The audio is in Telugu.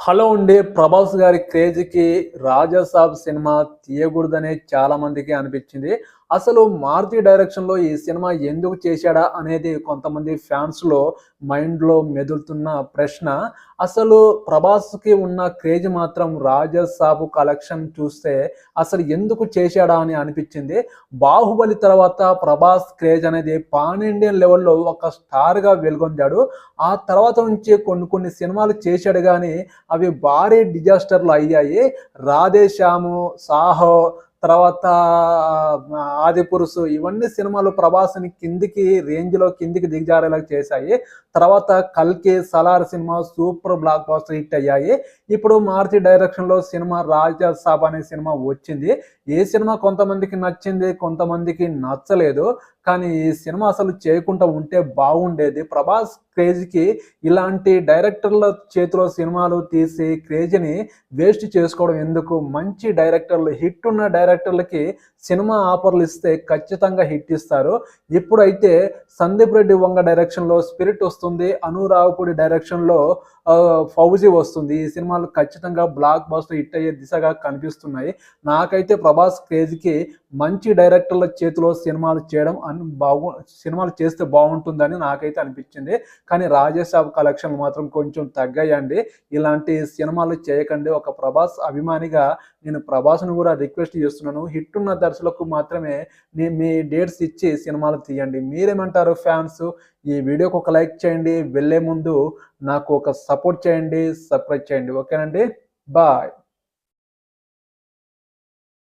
హలో అండి. 'ప్రభాస్' గారి క్రేజ్‌కి 'రాజాసాబ్' సినిమా తీయకూడదనే చాలా మందికి అనిపిచ్చింది. అసలు 'మారుతి' డైరెక్షన్‌లో ఈ సినిమా ఎందుకు చేశాడా అనేది కొంతమంది ఫ్యాన్స్‌లో మైండ్‌లో మెదులుతున్న ప్రశ్న. అసలు 'ప్రభాస్‌కి' ఉన్న క్రేజ్ మాత్రం 'రాజాసాబ్' కలెక్షన్ చూస్తే అసలు ఎందుకు చేశాడా అని అనిపిచ్చింది. 'బాహుబలి' తర్వాత 'ప్రభాస్' క్రేజ్ అనేది పాన్ ఇండియన్ లెవెల్‌లో ఒక స్టార్‌గా వెలుగొందాడు. ఆ తర్వాత నుంచి కొన్ని సినిమాలు చేశాడు గానీ అవి భారీ డిజాస్టర్‌లు అయ్యాయి. 'రాధేశ్యాము', 'సాహో' తర్వాత 'ఆదిపురుషు' ఇవన్నీ సినిమాలు 'ప్రభాస్‌ని' కిందికి దిగజారేలాగా చేశాయి. తర్వాత 'కల్కి', 'Salaar' cinema super block buster hit అయ్యాయి. ఇప్పుడు 'మారుతి' డైరెక్షన్‌లో సినిమా 'రాజా సాబ్' అనే సినిమా వచ్చింది. ఈ సినిమా కొంతమందికి నచ్చింది, కొంతమందికి నచ్చలేదు. కానీ ఈ సినిమా అసలు చేయకుండా ఉంటే బాగుండేది. 'ప్రభాస్' క్రేజ్‌కి ఇలాంటి డైరెక్టర్ల చేతిలో సినిమాలు తీసి క్రేజ్‌ని వేస్ట్ చేసుకోవడం ఎందుకు? మంచి డైరెక్టర్లు హిట్ ఉన్న డైరెక్టర్లకి సినిమా ఆఫర్‌లు ఇస్తే ఖచ్చితంగా హిట్ ఇస్తారు. ఇప్పుడైతే 'సందీప్ రెడ్డి వంగ' డైరెక్షన్‌లో 'స్పిరిట్' వస్తుంది. 'అను రావిపూడి' డైరెక్షన్‌లో 'ఫౌజీ' వస్తుంది. ఈ సినిమాలు ఖచ్చితంగా బ్లాక్ బస్టర్ హిట్ అయ్యే దిశగా కనిపిస్తున్నాయి. నాకైతే 'ప్రభాస్' క్రేజ్‌కి మంచి డైరెక్టర్ల చేతిలో సినిమాలు చేస్తే బాగుంటుందని నాకైతే అనిపించింది. కానీ 'రాజేసాబ్' కలెక్షన్‌లు మాత్రం కొంచెం తగ్గాయండి. ఇలాంటి సినిమాలు చేయకండి. ఒక 'ప్రభాస్' అభిమానిగా నేను 'ప్రభాస్‌ని' కూడా రిక్వెస్ట్ చేస్తున్నాను. హిట్ ఉన్న దర్శకులకు మాత్రమే మీ డేట్స్ ఇచ్చి సినిమాలు తీయండి. మీరేమంటారు ఫ్యాన్స్? ఈ వీడియోకి ఒక లైక్ చేయండి. వెళ్ళే ముందు నాకు ఒక సపోర్ట్ చేయండి. సబ్స్క్రైబ్ చేయండి. ఓకేనండి. బాయ్.